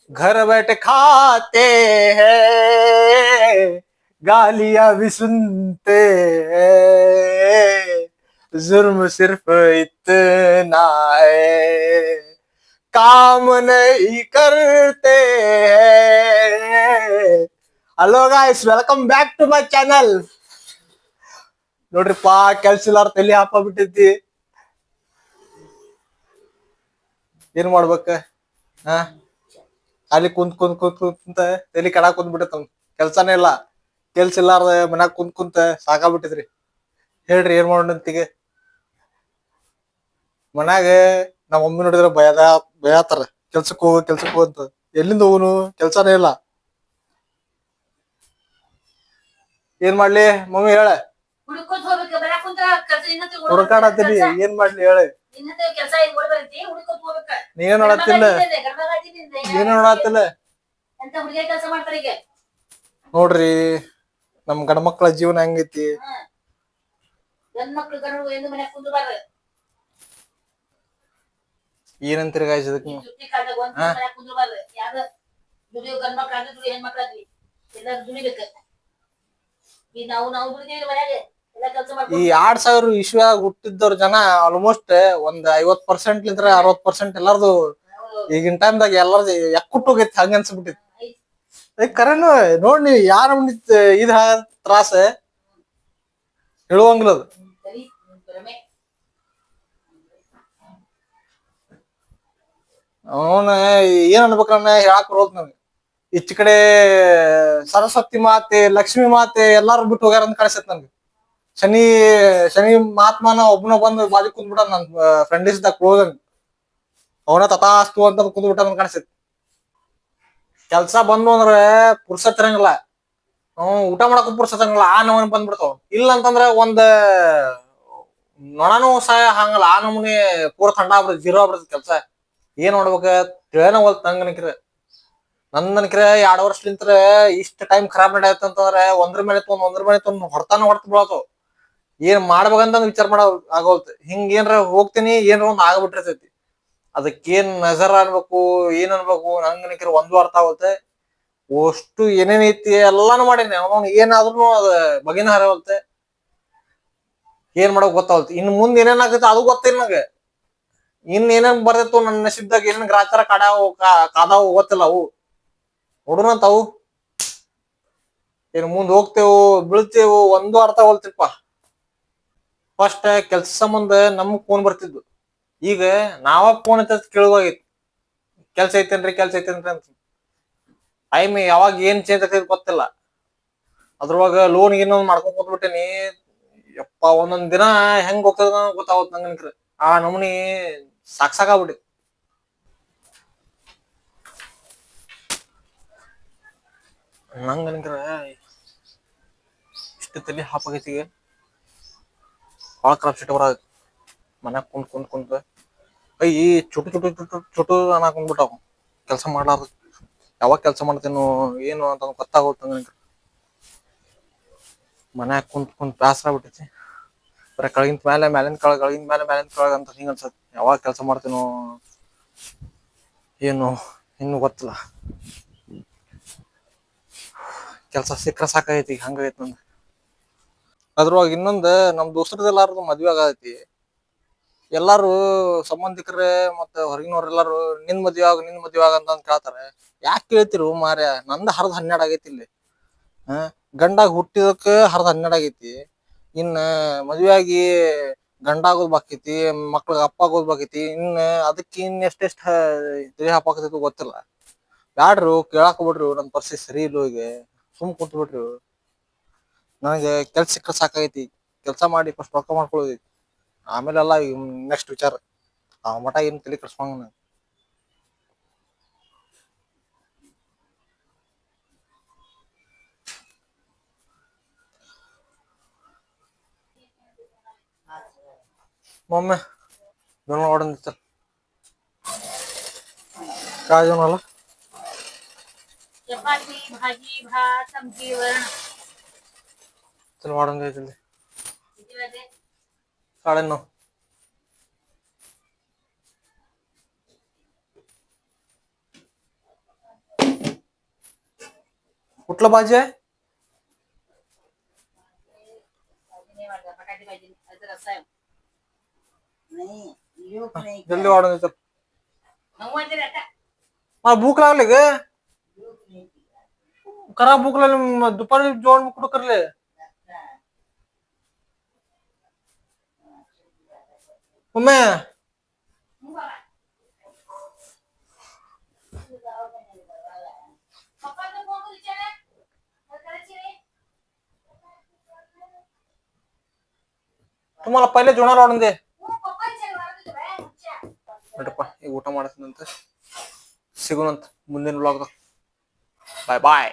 घर बैठे खाते हैं, गालियां भी सुनते हैं, जुर्म सिर्फ इतना है, काम नहीं करते हैं. Hello guys, welcome back to my channel. ನೋಡ್ರಿಪ್ಪ, ಕೆಲ್ಸ ಇಲ್ಲಾರ ತಲಿ ಹಾಪ ಬಿಟ್ಟೈತಿ. ಏನ್ ಮಾಡ್ಬೇಕ? ಹಾ, ಅಲ್ಲಿ ಕುಂತ್ ಕುಂತ್ ಕುಂತ್ ಕುಂತ ತಲಿ ಕಡಾ ಕುಂತ್ ಬಿಟ್ಟೈತ. ಕೆಲ್ಸಾನೇ ಇಲ್ಲ. ಕೆಲ್ಸ ಇಲ್ಲಾರ್ದ ಮನ್ಯಾಗ ಕುಂತ್ ಕುಂತ ಸಾಕಾಗ್ಬಿಟ್ಟಿದ್ರಿ. ಹೇಳ್ರಿ ಏನ್ ಮಾಡೋಣಂತೀಗ? ಮನ್ಯಾಗ ನಮ್ಮ ಮಮ್ಮಿ ನೋಡಿದ್ರ ಭಯತಾರ, ಕೆಲ್ಸಕ್ ಹೋಗು ಅಂತ. ಎಲ್ಲಿಂದ ಹೋಗುನು? ಕೆಲ್ಸಾನೇ ಇಲ್ಲ. ಏನ್ ಮಾಡ್ಲಿ ಮಮ್ಮಿ ಹೇಳ? ಹುಡುಕಾಡತ್ತೀನಿ, ಏನ್ ಮಾಡ್ಲಿ ಹೇಳ? ನೀನ್ ನೋಡತ್ತಿಲ್ಲ? ನೀನ್ ನೋಡತ್ತಿಲ್ಲ? ನೋಡ್ರಿ, ನಮ್ ಗಂಡ ಮಕ್ಳ ಜೀವನ ಹೆಂಗೈತಿ. ಏನಂತೀರಿ ಗಾಯ್ಸ್ ಇದಕ್ ನೀವು? ಈ 2000 ಇಸ್ವಿಯಾಗ ಹುಟ್ಟಿದ್ದವ್ರ ಜನ ಆಲ್ಮೋಸ್ಟ್ ಒಂದ್ 50% ಲಿಂದ್ರ 60% ಎಲ್ಲಾರ್ದು ಈಗಿನ ಟೈಮ್ದಾಗ ಎಲ್ಲಾರ್ದು ಎಕ್ಕುಟ್ಟು ಹೋಗೈತಿ, ಹಂಗ ಅನ್ಸ್ಬಿಟ್ಟೈತಿ. ಕರೆನು ನೋಡ್, ನೀವ್ ಯಾರ ಇದ ತ್ರಾಸ ಹೇಳುವಂಗಿಲ್ಲ ಅದು. ಅವನ ಏನ್ ಅನ್ಬೇಕನ್ನ ಹೇಳಾಕ್ ಬರೋದ್ ನನ್ಗೆ. ಈಚ ಕಡೆ ಸರಸ್ವತಿ ಮಾತೆ, ಲಕ್ಷ್ಮಿ ಮಾತೆ ಎಲ್ಲಾರು ಬಿಟ್ಟು ಹೋಗ್ಯಾರ ಅಂತ ಕಾಣಿಸತ್ ನನ್ಗೆ. ಶನಿ ಶನಿ ಮಹಾತ್ಮನ ಒಬ್ನ ಬಂದು ಬಾಜು ಕುಂದ್ಬಿಟ್ಟ, ನನ್ ಫ್ರೆಂಡ್ ಇಸ್ ದ ಕ್ಲೋಸ್. ಅವನ ತಥಾಸ್ತು ಅಂತ ಕುಂದ್ಬಿಟ್ಟ ಅಂತ ಕಾಣಿಸತ್. ಕೆಲ್ಸ ಬಂದು ಅಂದ್ರೆ ಪುರ್ಸತ್ ಇರಂಗಿಲ್ಲ. ಊಟ ಮಾಡಕ್ ಪುರ್ಸತ್ ಇರಂಗಿಲ್ಲ, ಆ ನಮೂನಿ ಬಂದ್ಬಿಡ್ತಾವ. ಇಲ್ಲ ಅಂತಂದ್ರ ಒಂದ್ ನೊಣನೂ ಸಹಾಯ ಹಂಗಲ್ಲ, ಆ ನಮೂನಿ ಪೂರ ಥಂಡ ಆಗ್ಬಿಡ್ತೈತಿ, ಜೀರೋ ಆಗ್ಬಿಡ್ತೈತಿ ಕೆಲ್ಸ. ಏನ್ ಮಾಡ್ಬೇಕ ತಿಳಿಯನ ಹೋಲ್ತ ನಂಗ ಅನ್ಕ್ರ. ನನ್ ಅನ್ಕ್ರ 2 ವರ್ಷಲಿಂತ್ರ ಇಷ್ಟ ಟೈಮ್ ಖರಾಬ್ ನಡ್ಯಾತಂತಂದ್ರ ಒಂದ್ರ ಮೇಲೆ ಹೊಡ್ತಾನ ಹೊಡ್ತ ಬೀಳತಾವ. ಏನ್ ಮಾಡ್ಬೇಕಂತ ವಿಚಾರ ಮಾಡ ಆಗೋಲ್ತ. ಹಿಂಗ ಏನ್ರ ಹೋಗ್ತೀನಿ, ಏನ್ರ ಒಂದ್ ಆಗ್ಬಿಟ್ಟಿರ್ತೈತಿ. ಅದಕ್ಕೇನ್ ನಜರ್ ಅನ್ಬೇಕು, ಏನ್ ಅನ್ಬೇಕು ನಂಗ ಅನ್ಕ್ರ ಒಂದು ಅರ್ಥ ಆಗೋಲ್ತ. ಅಷ್ಟು ಏನೇನ್ ಐತಿ ಎಲ್ಲಾನು ಮಾಡೇನಿ, ಅವನು ಏನಾದ್ರೂ ಅದ ಬಗಿನ ಹರಿವಲ್ತೆ. ಏನ್ ಮಾಡಕ್ ಗೊತ್ತಾಗಲ್ತಿ. ಇನ್ ಮುಂದ್ ಏನೇನ್ ಆಗತ್ತ ಅದು ಗೊತ್ತಿಲ್ಲ ನಂಗೆ. ಇನ್ ಏನೇನ್ ಬರ್ದಿತ್ತು ನನ್ನ ನಸೀಬ್ದಾಗ, ಏನೇನ್ ಗ್ರಾಚಾರ ಕಾದಾವು ಗೊತ್ತಿಲ್ಲ. ಅವು ನೋಡುನಂತಾವು. ಏನ್ ಮುಂದ್ ಹೋಗ್ತೇವು ಬೀಳ್ತೇವು ಒಂದು ಅರ್ಥ ಹೋಲ್ತಿಪ್ಪ. ಫಸ್ಟ್ ಕೆಲ್ಸ ಸಂಬಂಧ ನಮಗ್ ಫೋನ್ ಬರ್ತಿದ್ವು, ಈಗ ನಾವ ಫೋನ್ ಹಚ್ಚ ಕೇಳುವಾಗೈತಿ, ಕೆಲ್ಸ ಐತೇನ್ರಿ ಅಂತ. ಟೈಮ್ ಯಾವಾಗ ಏನ್ ಚೇಂಜ್ ಆಗ್ತೈತಿ ಗೊತ್ತಿಲ್ಲ. ಅದ್ರೊಳಗ ಲೋನ್ ಏನೊಂದ್ ಮಾಡ್ಕೊಂಡ್ ಕೂತ್ಬಿಟ್ಟೇನಿ. ಯಪ್ಪ, ಒಂದೊಂದ್ ದಿನ ಹೆಂಗ್ ಹೋಗ್ತದ ಗೊತ್ತಾಗತ್ ನಂಗ ಅನ್ಕ್ರ. ಆ ನಮೂನಿ ಸಾಕಾಗ್ಬಿಟ್ಟೈತಿ. ನಂಗ ಅನ್ಕ್ರ ಇಷ್ಟ ತಲಿ ಹಾಪಾಗೈತಿ. ಬಾಳ ಸಿಟ್ಟ ಬರ ಮನ್ಯಾಗ ಕುಂತ್ ಈ ಚುಟು ಅನ್ನಾಕೊಂಡ್ಬಿಟ್ಟಾವ ಕೆಲ್ಸ ಮಾಡ್ಲಾರ್ದ. ಯಾವಾಗ ಕೆಲ್ಸ ಮಾಡ್ತೇನು ಏನು ಅಂತ ಗೊತ್ತಾಗೋಲ್ತ. ಮನ್ಯಾಗ ಕುಂತ್ ಬ್ಯಾಸರ ಆಗ್ಬಿಟ್ಟೈತಿ. ಬರೇ ಕೆಳಗಿಂದ ಮ್ಯಾಲೆ, ಮ್ಯಾಲಿಂದ ಕೆಳಗ, ಕೆಳಗಿಂದ ಮ್ಯಾಲೆ, ಮ್ಯಾಲಿಂದ ಕೆಳಗ ಅಂತ ಹಿಂಗ ಅನ್ಸತ್. ಯಾವಾಗ ಕೆಲ್ಸ ಮಾಡ್ತೇನೋ ಏನು ಇನ್ನು ಗೊತ್ತಿಲ್ಲ. ಕೆಲ್ಸ ಸಿಕ್ಕ್ರ ಸಾಕಾಗೈತಿ, ಹಂಗಾಗೈತಿ ನಂದು. ಅದ್ರೊಳಗ ಇನ್ನೊಂದ್, ನಮ್ ದೋಸ್ತರದೆಲ್ಲಾರ್ದು ಮದ್ವಿ ಆಗೈತಿ. ಎಲ್ಲಾರು ಸಂಬಂಧಿಕರ ಮತ್ತ ಹೊರಗಿನವ್ರ ಎಲ್ಲಾರು ನಿನ್ ಮದ್ವಿ ಆಗ ಅಂತ ಕೇಳ್ತಾರ. ಯಾಕೆ ಕೇಳ್ತಿರೋ ಮಾರಾಯ, ನಂದ ಹರ್ದ್ 12 ಆಗೈತಿ ಇಲ್ಲಿ. ಗಂಡಾಗ ಹುಟ್ಟಿದಕ್ ಹರ್ದ 12 ಆಗೈತಿ. ಇನ್ನ ಮದ್ವಿ ಆಗಿ ಗಂಡ ಆಗೋದ್ ಬಾಕೈತಿ, ಮಕ್ಳಗ್ ಅಪ್ಪ ಆಗೋದ್ ಬಾಕೈತಿ. ಇನ್ನ ಅದಕ್ಕ ಇನ್ ಎಷ್ಟೆಷ್ಟ ತಲಿ ಹಾಪಾಕತೈತಿ ಗೊತ್ತಿಲ್ಲ. ಬ್ಯಾಡ್ರು, ಕೇಳಾಕ್ ಹೋಗ್ಬಿಡ್ರು. ನನ್ ಪರಿಸ್ಥಿತಿ ಸರಿ ಇಲ್ಲೋ, ಈಗ ಸುಮ್ ಕುಂತ್ ಬಿಡ್ರು. ನನಗೆ ಕೆಲ್ಸ ಸಿಕ್ಕ್ರ ಸಾಕಾಗೈತಿ. ಕೆಲ್ಸ ಮಾಡಿ ಫಸ್ಟ್ ರೊಕ್ಕ ಮಾಡ್ಕೊಳ್ಳೋದೈತಿ, ಆಮೇಲೆಲ್ಲಾ ನೆಕ್ಸ್ಟ್ ವಿಚಾರ. ಆ ಮಠ ಏನ್ ತಲಿ ಕೆಡ್ಸ್ಕೊಳಂಗಿಲ್ಲ. मम्मी दोनों ऑर्डर चल काय जेवण आला चपाती भाजी भात आमटी वरण चल वाढून द्या जल्दी किती वाजले 9:30 कुठलं भाजी आहे? भाजी नाही वाटत, बटाटे भाजी नाही. आज रस्सा आहे. जल्दी वाढून देतो. 9 वाजले रे आता. मला भूक लागली ग. करा भूक लागली दुपारी जेवण कुठं करले? मम्मी पप्पाला फोन करून विचारा. काय करायची रे? तुम्हाला पहिले जेवणाला वाढून दे. पप्पा विचार मला तुझ्या बाया मुच्छा. ನಡಪ್ಪ ಈಗ ಊಟ ಮಾಡಿದ ನಂತರ ಸಿಗೋಣಂತ ಮುಂದಿನ ವ್ಲಾಗ್. ಬಾಯ್ ಬಾಯ್.